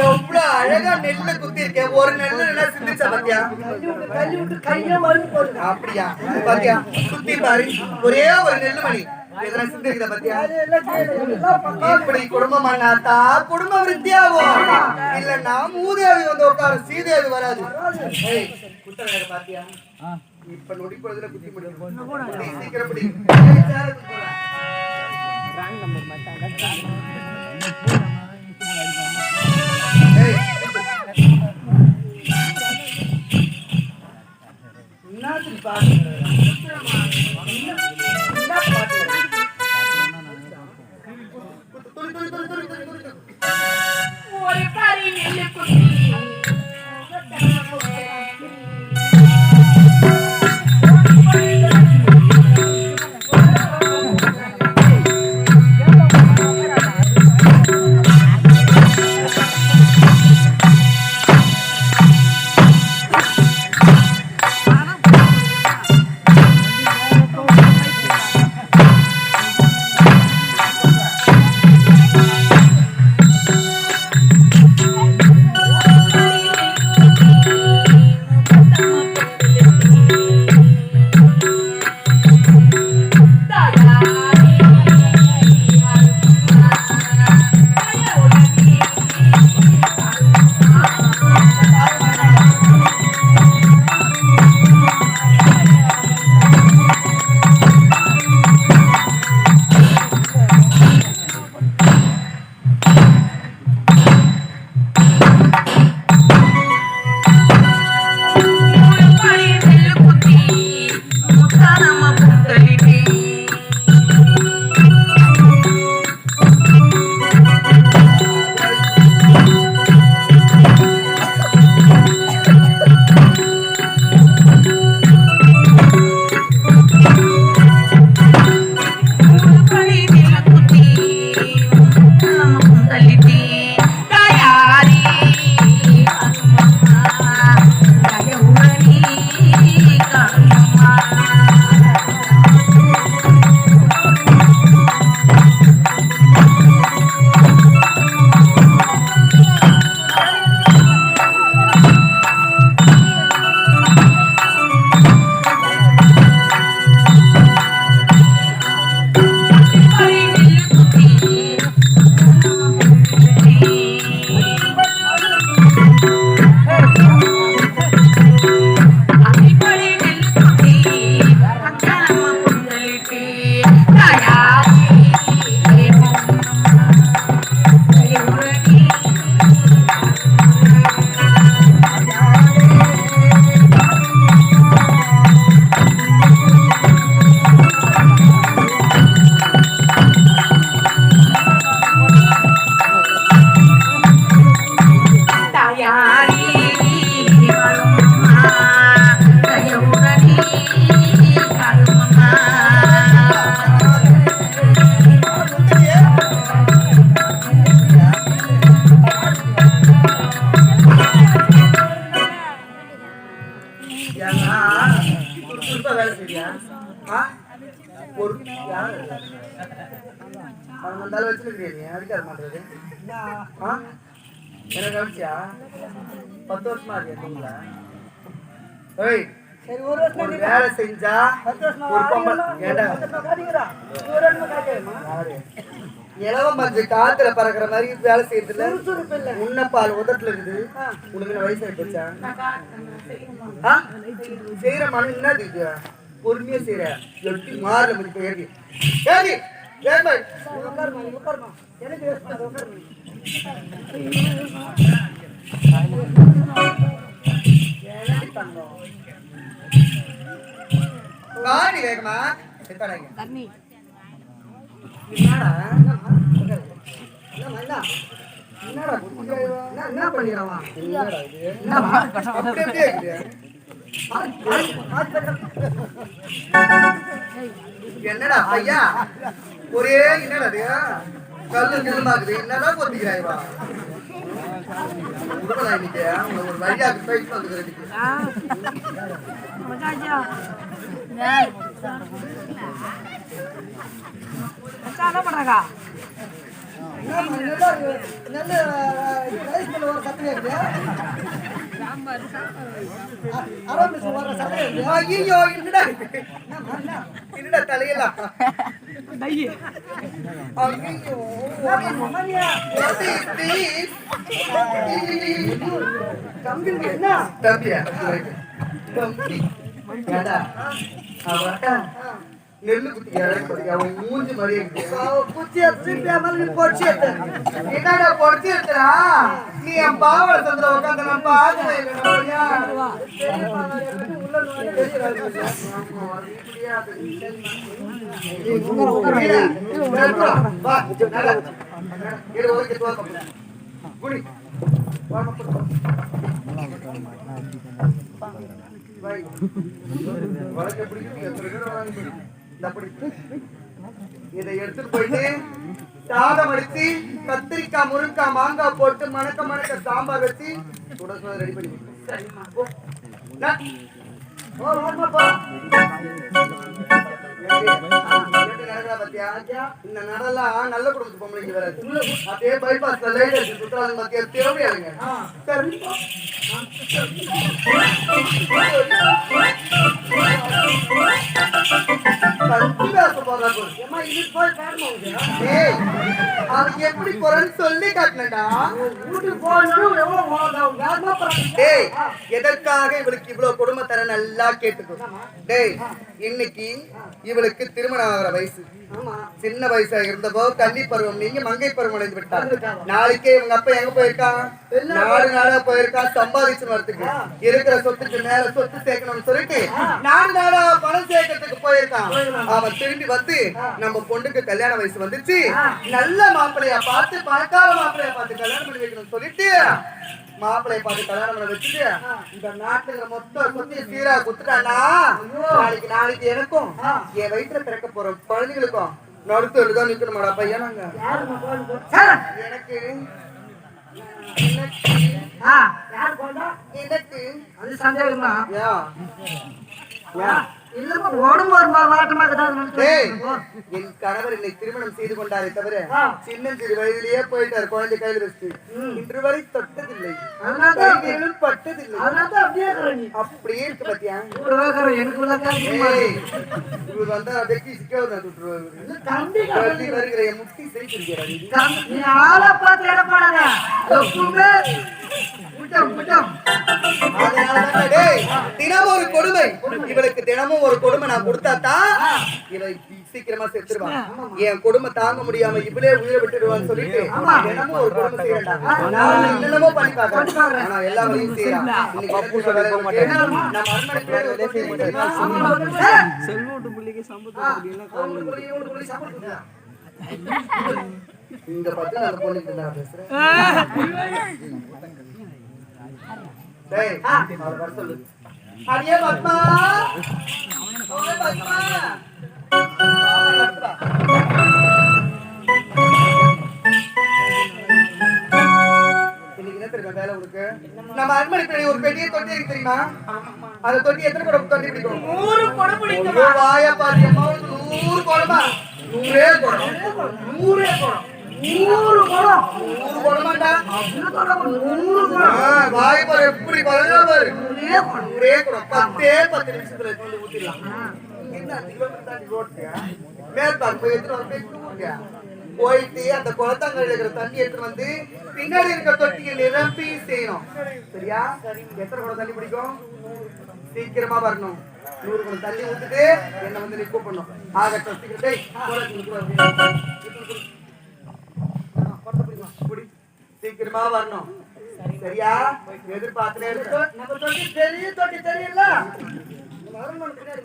எவ்வளவு அழகா நெல்ல குத்தி இருக்கேன். ஒரு நெல்லு நல்லா சிந்திச்சா பாத்தியா? அப்படியா பாத்தியா? சுத்தி பாரு, ஒரே ஒரு நெல்லு மணி எதனா சிந்திருக்குதா பாத்தியா? இப்படி குடும்பம் பண்ணாத்தா குடும்பம் விருத்தியாகும். இல்லன்னா மூதேவி வந்து உட்காரு, சீதேவி வராது. பாத்தியா? இப்ப நொடி பொழுதுல குத்தி முடியும். சீக்கிரம் படி. ஒரு பாரி நெல்லு குத்தி வேலை செஞ்சா இளவ மஞ்சு காத்துல பறக்கிற மாதிரி வேலை செய்யறதுல உன்னப்பால் உதட்டுல இருக்குது. உனக்கு வயசு ஆயிடுச்சா? செய்யற மனு என்ன பொறுமையா செய்யற எட்டி மாறல முடிப்பு ஏறி ஏறி காடி வேகமா தண்ணி என்ன பண்ணிடுறான்? என்னடா ஐயா ஒரே என்னடா கல்லு நிலமாக்குது. என்னதான் கொத்திக்கிறாய்வா இன்னைக்கு ஒரு வழியாக போயிட்டு வந்துக்கிறதுக்கு நல்ல ரைஸ் பண்ண வர சத்தம் இருக்கு. ஆரம்பிச்சு வர சத்தம் இருக்கு. ஐயோ என்னடா தலையெல்லாம் ஐயோ தம்பி என்ன தம்பியா தம்பி ஏடா அவன் நெல்லு குத்தி அவன் மூஞ்சி மாதிரியே குச்சி எடுத்து பொடிச்சு எடுத்து என்னடா பொடிச்சு எடுத்துறா நீ என் பாவட சந்திர உட்காந்து நான் பாக்குறேன் இதை எடுத்துட்டு போயிட்டு சாதம் அடிச்சு கத்திரிக்காய் முருங்காய் மாங்காய் போட்டு மணக்க மணக்க சாம்பார் வச்சு சுட ரெடி பண்ணி இந்த நடலாம் நல்ல குடும்பத்து பொம்பளைக்கு வராது அப்படியே பைபாஸ்ல லைட் அடிச்சு சுற்றுலாங்க மத்திய தேவையாருங்க எப்படி போறன்னு சொல்லி காட்டினடா எதற்காக இவளுக்கு இவ்வளவு குடும்ப தர நல்லா கேட்டுக்கோ. டேய் இன்னைக்கு இவளுக்கு திருமணம் ஆகிற வயசு, சின்ன வயசா இருந்தப்போ கன்னி பருவம் நீங்க மங்கை பருவம் அடைந்து விட்டாங்க. நாளைக்கே இவங்க அப்பா எங்க போயிருக்கான், நாடு நாடா போயிருக்கான் சம்பாதிச்சு வரத்துக்கு, இருக்கிற சொத்துக்கு மேல சொத்து சேர்க்கணும்னு சொல்லிட்டு நாடு நாடா பணம் சேர்க்கறதுக்கு போயிருக்கான். அவன் திரும்பி வந்து நம்ம பொண்ணுக்கு கல்யாண வயசு வந்துச்சு, நல்ல மாப்பிள்ளையா பார்த்து பணக்கார மாப்பிள்ளையா பார்த்து கல்யாணம் பண்ணி வைக்கணும்னு சொல்லிட்டு மாப்பிள்ளைய பார்த்து கல்யாணம் பண்ண வச்சுட்டு இந்த நாட்டுல மொத்த சொத்தி சீரா குத்துட்டானா நாளைக்கு எனக்கும் என் வயிற்றுல பிறக்க போற குழந்தைகளுக்கும் நடுத்தல் தான் நிக்கணுமாடா பையன். நாங்க எனக்கு எனக்கு அது சந்தேகம் தான். என் கணவர் என்னை திருமணம் செய்து கொண்டாரே தவிர சின்ன சிறு வயதிலேயே போயிட்டார் குழந்தை கையில் வச்சு இன்று வரை தொட்டதில்லை, பட்டதில்லை. அப்படியே இருக்கு பாத்தியா இவர் வந்தா வெட்டி சிக்காவது வருகிற என் முட்டி சிரிக்கிறார். தினமும் ஒரு கொடுமை இவளுக்கு, தினமும் ஒரு கொடுமை நான் கொடுத்தாத்தான் இவளை சீக்கிரமா செத்துருவான். என் கொடுமை தாங்க முடியாம இவளே உயிரை விட்டுடுவான்னு சொல்லிட்டு தினமும் ஒரு கொடுமை செய்யறா. என்னென்னமோ பண்ணி பாக்குறேன், ஆனா எல்லா வழியும் செய்யறான். இங்க பார்த்து நான் பொண்ணுக்கு நான் பேசுறேன். அடியே பத்மா, பத்மா வேலை உனக்கு. நம்ம அரண்மனை ஒரு பெரிய தொட்டி இருக்கு தெரியுமா? அந்த தொட்டி எத்தனை குடம் தொட்டி பிடிக்கும்? 100 குடம் பிடிக்கும். வாயா பாரு அம்மா, 100 குடமா? 100 குடம், 100 குடம், 100 குடம், 100 குடமாடா. வாய் பாரு எப்படி பாருங்க பாரு, 100 குடம் 10 நிமிஷத்துல கொண்டு ஊத்திடலாம். என்ன கிலோமீட்டர் தாண்டி ரோட்ல மேற்பார்த்து போய் எடுத்துட்டு வந்து ஊருங்க போயிட்டு அந்த குளத்தங்கரையில் இருக்கிற தண்ணி எடுத்துட்டு வந்து பின்னாடி இருக்க தொட்டியை நிரப்பி செய்யணும். சரியா? எத்தனை குடம் தண்ணி பிடிக்கும்? சீக்கிரமா வரணும். 100 குடம் தண்ணி ஊத்துட்டு என்ன வந்து நீ கூப்பிடணும். ஆகட்டும் சீக்கிரமா வரணும். சரியா? எதிர்பார்த்துட்டே இருக்கு. நம்ம தொட்டி பெரிய தொட்டி தெரியல, வரணும் பின்னாடி